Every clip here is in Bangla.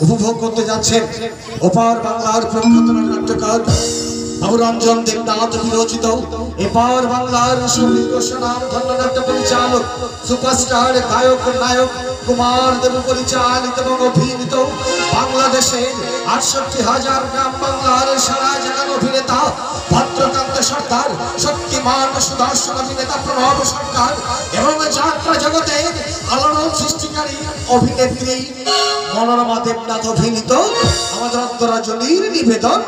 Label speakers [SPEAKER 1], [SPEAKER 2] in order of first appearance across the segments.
[SPEAKER 1] উপভোগ করতে যাচ্ছেন ওপার বাংলার প্রখ্যাত নাট্যকার বাবুরঞ্জন দেবনাথ বিরচিত এপার বাংলার সুবিজ্ঞ সুনাম ধন্য নাট্য পরিচালক সুপারস্টার গায়ক নায়ক কুমার দেব পরিচালিত এবং অভিনীত বাংলাদেশের ৬৮,০০০ গ্রাম বাংলার সারা জাগান অভিনেতা ভদ্রকান্ত সরকার, শক্তিমান সুদর্শন অভিনেতা প্রণব সরকার এবং যাত্রা জগতের আলোড়ন সৃষ্টিকারী অভিনেত্রী মনোরমা দেবনাথ অভিনীত আমাদের অন্তরজনীর নিবেদন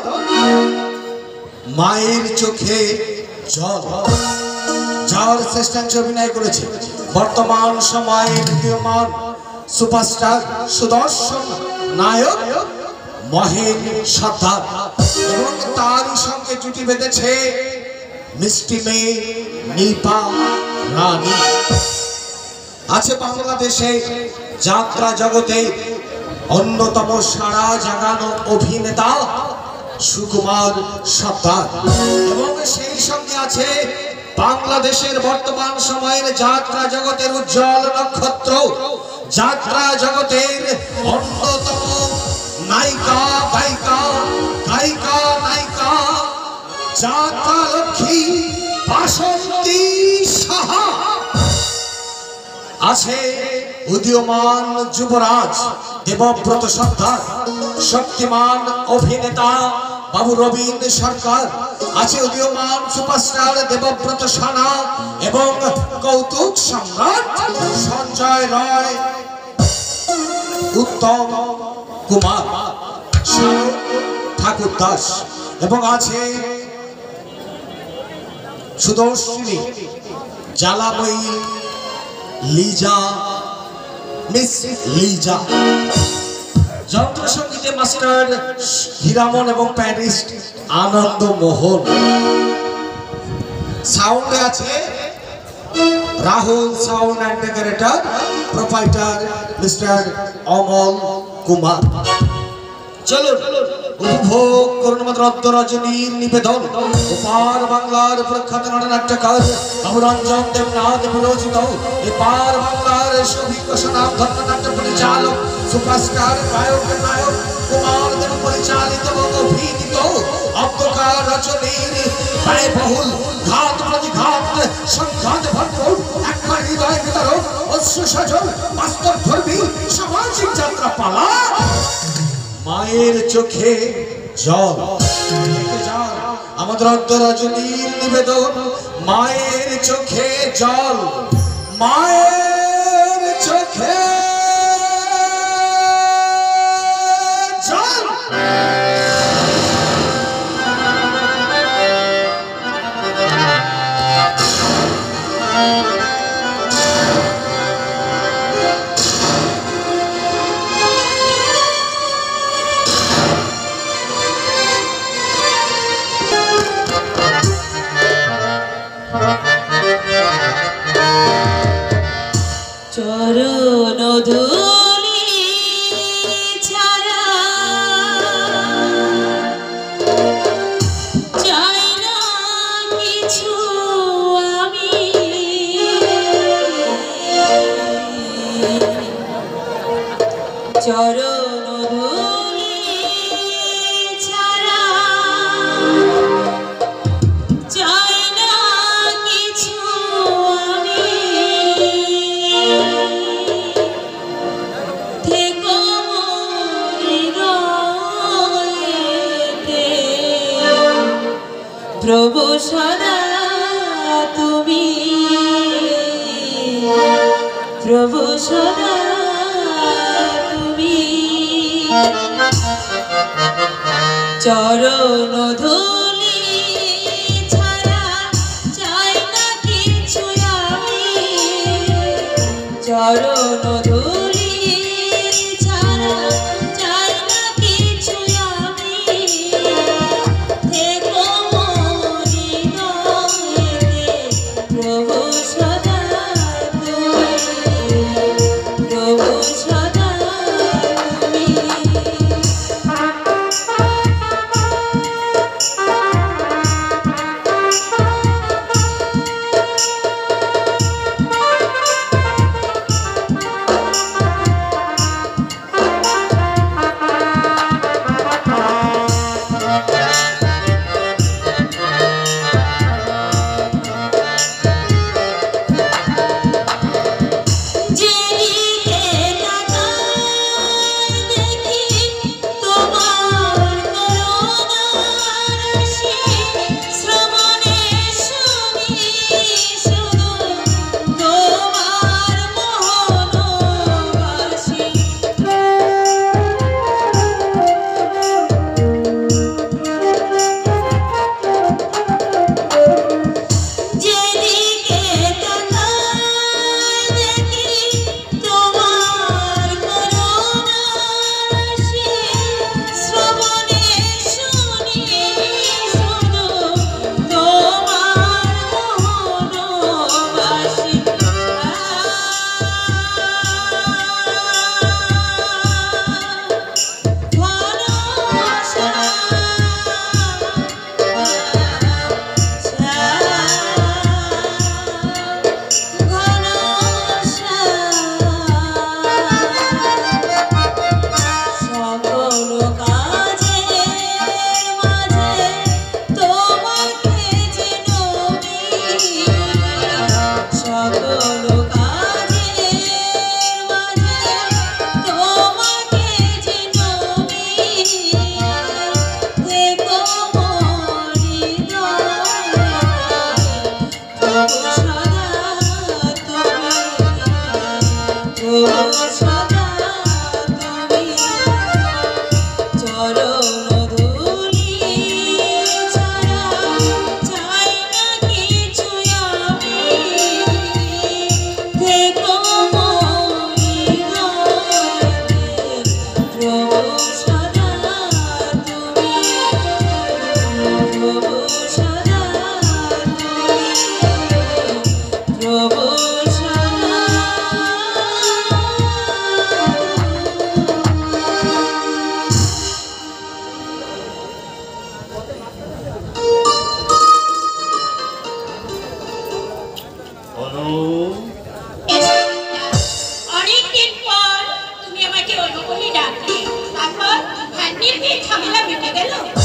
[SPEAKER 1] মায়ের চোখে জল, যার শ্রেষ্ঠাংশে অভিনয় করেছে বর্তমান সময়ে বিদ্যমান সুপারস্টার সুদর্শন নায়ক মহেন সর্দার এবং তারই সঙ্গে জুটি বেঁধেছে মিষ্টি মেয়ে নীপা রানী। আছে বাংলাদেশে যাত্রা জগতে অন্যতম সারা জাগানো অভিনেতা সুকুমার সর্দার এবং সেই সঙ্গে আছে বাংলাদেশের বর্তমান সময়ের যাত্রা জগতের উজ্জ্বল নক্ষত্র, যাত্রা জগতের অন্যতম নায়িকা গায়িকা, গায়িকা নায়িকা যাত্রা লক্ষ্মী বাসন্তী সাহা। আছে উদীয়মান যুবরাজ দেবব্রত সর্দার, শক্তিমান অভিনেতা বাবু রবীন সরকার, আছে উদীয়মান সুপারস্টার দেবব্রত সানা এবং কৌতুক সম্রাট সঞ্জয় রায়, উত্তম কুমার, ঠাকুর দাস এবং আছে সুদর্শিনী জ্বালাময়ী লিজা, মিস লিজা। যন্ত্র সঙ্গীতে মাস্টার হীরামন এবং প্যারিস্ট আনন্দ মোহন। সাউন্ডে আছে Rahul sound and decorator, proprietor mister Amal Kumar. চলুন উপভোগ করুন আমাদের অন্তরজনীর নিবেদন ওপার বাংলার প্রখ্যাত নাট্যকার বাবুরঞ্জন দেবনাথ বিরচিত এপার বাংলার সুবিজ্ঞ সুনাম ধন্য নাট্য পরিচালক সুপারস্টার গায়ক নায়ক কুমার দেব পরিচালিত এবং অভিনীত অন্ধকার রচনীর ব্যয়বহুল ঘাত প্রতিঘাত সংঘাত ভরপুর একবার হৃদয় বিতরক অশ্রু সজল বাস্তব ধর্মী সামাজিক যাত্রা পালা মায়ের চোখে জল। আমাদের অন্তরজনীর নিবেদন মায়ের চোখে জল, মায়ের চোখে জল।
[SPEAKER 2] চরণ ধূলি ছাড়া চাই না কিছু আমি, চরণ ধূলি ছাড়া চাই না কিছু আমি, থেকো হৃদয়েতে প্রভু সদা তুমি, প্রভু সদা তুমি। চরণ ধূলি ছাড়া চাই না কিছু আমি, চরণ ধূলি ছাড়া চাই না কিছু আমি, থেকো হৃদয়েতে প্রভু সদা তুমি, প্রভু সদা তুমি।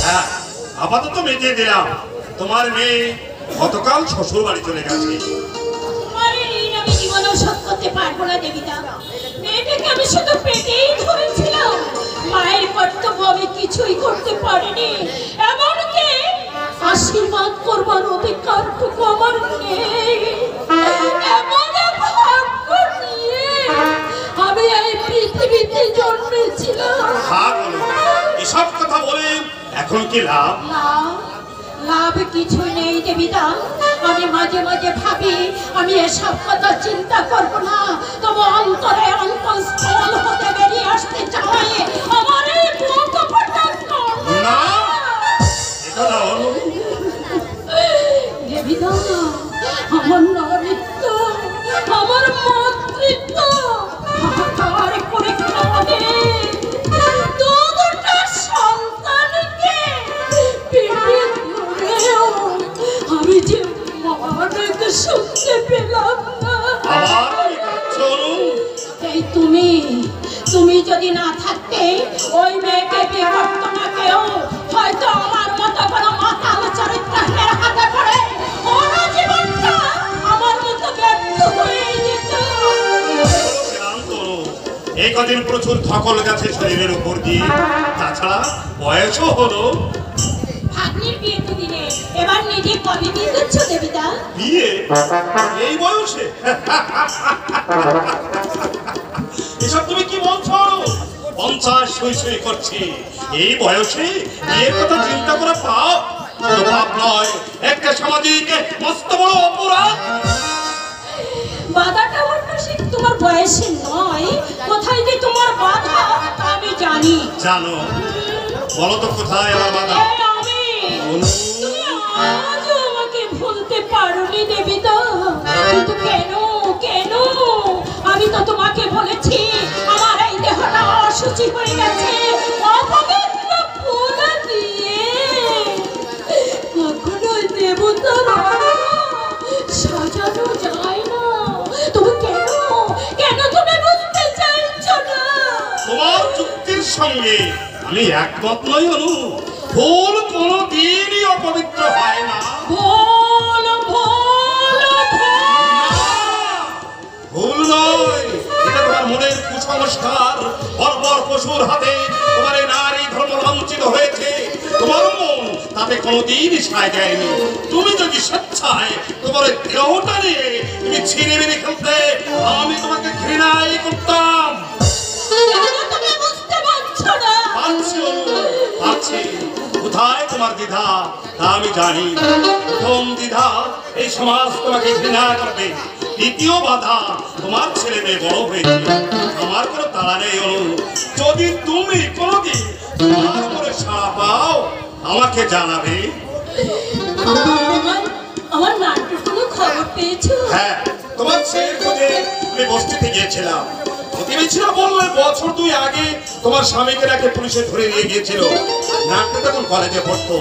[SPEAKER 3] হ্যাঁ, আপাতত মিটিয়ে দিলাম। তোমার মেয়ে গতকাল শ্বশুর বাড়ি চলে গেছে।
[SPEAKER 2] তোমার এই ঋণ আমি জীবনেও শোধ করতে পারবো না দেবিতা। মেয়েটাকে আমি শুধু পেটেই ধরেছিলাম, মায়ের কর্তব্য আমি কিছুই করতে পারিনি। এমনকি আশীর্বাদ করবার অধিকারটুকু আমার নেই। এমন ভাগ্য নিয়ে আমি এই পৃথিবীতে জন্মেছিলাম।
[SPEAKER 3] এসব কথা বলে এখন কি লাভ?
[SPEAKER 2] লাভ কিছু নেই দেবিতা। আমি মাঝে মাঝে ভাবি আমি এসব কথা চিন্তা করব না, তবে অন্তরে অন্তঃস্থল হতে বেরিয়ে আসতে চাই আমার এই বুকটা
[SPEAKER 3] না, এটা না অনু।
[SPEAKER 2] দেবিতা, আমার নারীত্ব, আমার মাতৃত্ব হাহাকার করে কাঁদে। দুটা সন্তানকে পেটে ধরেও আমি যে মাকে শুনতে পেলাম না। এই তুমি যদি না থাকতে ওই মেয়েকে বিয়ে করতো না কেউ, হয়তো আমার মতো কোনো মাতাল চরিত্রের হাতে পড়ে ওরা জীবনটা আমার মতো ব্যর্থ হয়ে যেত।
[SPEAKER 3] এই কদিন প্রচুর ধকল গেছে শরীরের উপর দিয়ে, তাছাড়া বয়সও হলো।
[SPEAKER 2] ভাগ্নির বিয়ে তো দিনে, এবার নিজে কবে বিয়ে করছো দেবিতা?
[SPEAKER 3] বিয়ে এই বয়সে? এসব তুমি কি বলছো? 50 সই করছি, এই বয়সে বিয়ের কথা চিন্তা করে পাপ নয়, একটা সামাজিক মস্ত বড় অপরাধ।
[SPEAKER 2] বাধাটা অবশ্য তোমার বয়সে নয়, কোথায় যে তোমার বাধা তা আমি জানি।
[SPEAKER 3] জানো? বলো তো কোথায় আমার বাধা?
[SPEAKER 2] তুমি আজও আমাকে ভুলতে পারোনি দেবিতা, কিন্তু কেন? আমি তো তোমাকে বলেছি আমার এই দেহটা অসুচি হয়ে গেছে, অপবিত্র ফুল দিয়ে কখনো দেবতার সাজানো যায় না। তুমি কেন তুমি বুঝতে চাইছো না?
[SPEAKER 3] তোমার যুক্তির সঙ্গে আমি একমত নই অনু। ফুল কোনদিনই অপবিত্র হয় না। ভুল নয়, এটা তোমার মনের কুসংস্কার। বর্বর পশুর হাতে তোমার এই নারী ধর্ম লাঞ্ছিত হয়েছে। তোমার মন তাতে কোনোদিনই সায় দেয়নি। তুমি যদি স্বেচ্ছায় তোমার দেহটা নিয়ে তুমি ছিঁড়ে মেরে খেলতে, আমি তোমাকে ঘৃণাই করতাম। কোথায় তোমার দ্বিধা তা আমি জানি। প্রথম দ্বিধা, এই সমাজ তোমাকে ঘৃণা করবে। দ্বিতীয় বাধা, তোমার ছেলে মেয়ে বড় হয়েছে। আমার কোনো তাড়া নেই অনু। যদি তুমি কোনোদিন তোমার উপরে সাড়া পাও আমাকে জানাবে।
[SPEAKER 2] আমার নাটকের কোনো খবর পেয়েছো?
[SPEAKER 3] হ্যাঁ, তোমার ছেলের খোঁজে আমি বস্তিতে গিয়েছিলাম। প্রতিবেশীরা বললে বছর 2 আগে তোমার স্বামীকে নাকি পুলিশে ধরে নিয়ে গিয়েছিল। নাটটা তখন কলেজে পড়তো,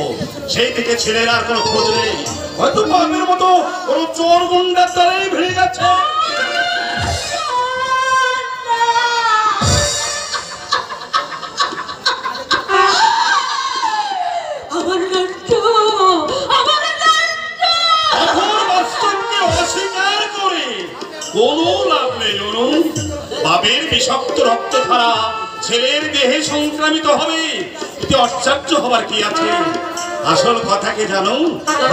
[SPEAKER 3] সেই থেকে ছেলের আর কোনো খোঁজ নেই। হয়তো পাগলের মতো কোনো চোর গুন্ডার দ্বারাই ভিড়ে গেছে। অস্বীকার করে কোনো লাভ নেই অনু। বাবের বিষাক্ত রক্ত ধারা ছেলের দেহে সংক্রামিত হবে, এতে আশ্চর্য হবার কি আছে? আসল কথা কি জানো?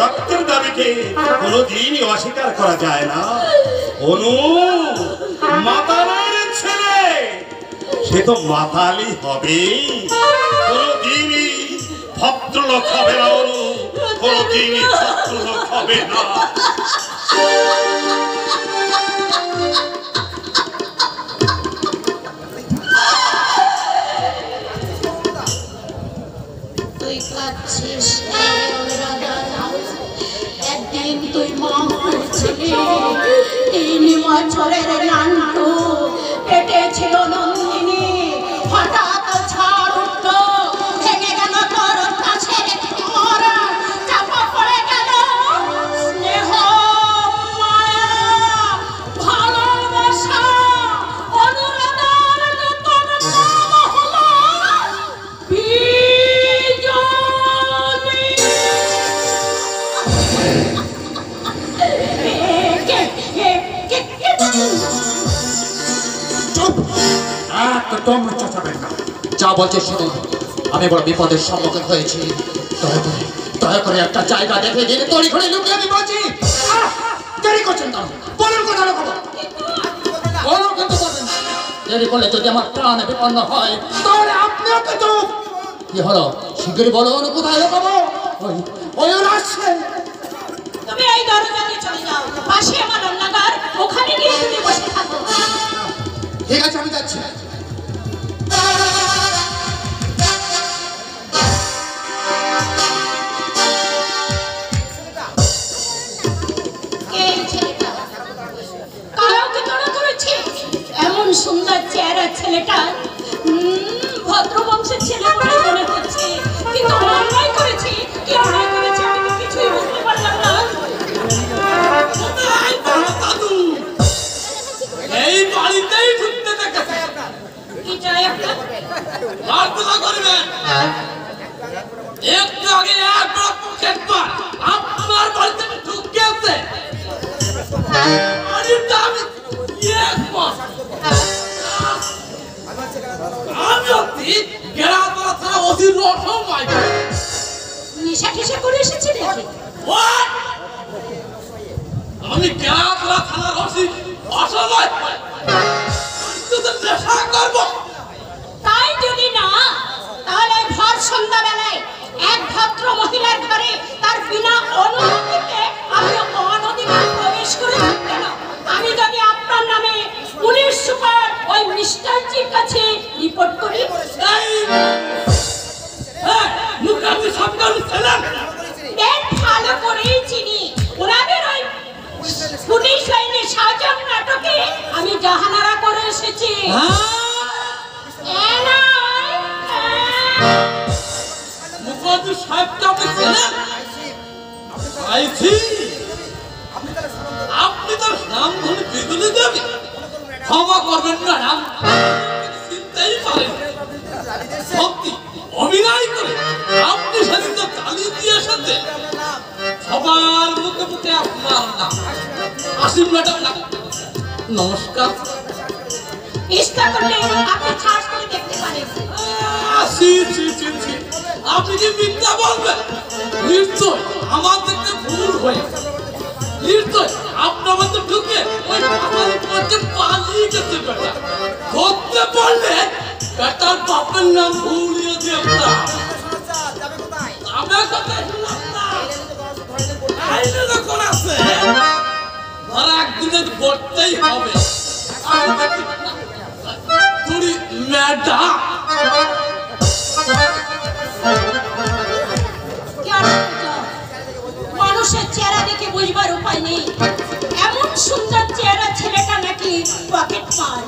[SPEAKER 3] রক্তের দাবিকে কোনোদিনই অস্বীকার করা যায় না অনু। মাতালের ছেলে সে তো মাতালি হবে, কোনোদিনই ভদ্রলোক হবে না অনু, কোনোদিনই ভদ্রলোক হবে না।
[SPEAKER 2] তুই কাঁদছিস একদিন তুই মা হয়েছিলি, 3 বছরের নান্টু পেটে ছিল নন্দিনী। হঠাৎ ঝড় উঠলো, ভেঙে গেল তোর কাছের ঘর, চাপা পড়ে গেল স্নেহ, মায়া, ভালোবাসা, অনুরাগের নতুন নাম হলো বিজয়।
[SPEAKER 1] বলছে শুনুন, আমি বড় বিপদের সম্মুখীন হয়েছি। দয়া করে একটা জায়গা দেখে দিন, তড়ি ঘড়ি লুকিয়ে আমি বলছি। দেরি করছেন না, বলুন কথা বলুন, কিন্তু বলবেন না। দেরি করলে যদি আমার প্রাণ বিপন্ন হয় তাহলে আপনিও কিন্তু। কি হলো শিগগিরই বলুন, কোথায় লুকাবো? ওই আসছে।
[SPEAKER 2] তুমি এই দরজাতে চলে যাও, পাশে আমার রান্নাঘর, ওখানে গিয়ে তুমি বসে থাকো।
[SPEAKER 1] ঠিক আছে, আমি যাচ্ছি।
[SPEAKER 2] এমন সুন্দর চেহারা ছেলেটা, ভদ্রবংশের ছেলে বলে মনে হচ্ছে, কিন্তু অন্যায় করেছি, কি অন্যায় করেছি আমি তো কিছুই বুঝতে পারলাম না।
[SPEAKER 4] এই বাড়িতেই ঢুকতে দেখেছে।
[SPEAKER 2] কি চাই আপনার?
[SPEAKER 4] প্রার্থনা করবেন। একটু আগে একবার পকেট পার আপনার বাড়িতে ঢুকেছে। বাড়িটা আমি এক মাস আমি অতি গেরাতলা থানা অধীর রসময়
[SPEAKER 2] নেশা টেশা করে এসেছি নাকি?
[SPEAKER 4] আমি গেরাতলা থানার অধীর অসময় নেশা করবো।
[SPEAKER 2] তাই যদি না, তাহলে ভর সন্ধ্যাবেলায় এক ভদ্র মহিলার ঘরে তার বিনা অনুমতিতে আমি অনধিকার প্রবেশ করে কেন? আমি যদি আপনার নামে পুলিশ সুপার ওই মিস্টারজির কাছে রিপোর্ট করি।
[SPEAKER 4] মুখামি সবকাল ছিলেন
[SPEAKER 2] বেশ ভালো করেই চিনি। ওনাদের ওই পুলিশ আইনে সাজান নাটকে আমি জাহানারা করে এসেছি।
[SPEAKER 4] মুখার্জি সাহেবকে আপনি ছিলেন? আপনি তার নাম ধরে বিদুলি দেবে? ক্ষমা করবেন ম্যাডাম, চিনতেই পারেন। সত্যি অভিনয় করে আপনি সেদিন তো তালি দিয়ে এসেছেন। সবার মুখে মুখে আপনার নাম। আসিম ম্যাডাম না, নমস্কার।
[SPEAKER 2] ইচ্ছা করলে আপনি ছাড় করে দেখতে পারেন।
[SPEAKER 4] আপনি কি মিথ্যা বলবেন? নিশ্চয় আমার দেখতে ভুল হয়েছে। নিশ্চয় আপনার মধ্যে ঢুকে ওই পাতারি পথে পালিয়ে গেছে বেটা। ধরতে পারলে বেটার বাপের নাম ভুলিয়ে দিয়ে যাবে কোথায় শুনলাম না। আইনে যখন আছে ধরা একদিনে করতেই হবে। তুই ম্যাডাম
[SPEAKER 2] মানুষের চেহারা দেখে বুঝবার উপায় নেই, এমন সুন্দর চেহারা ছেলেটা নাকি পকেট মার।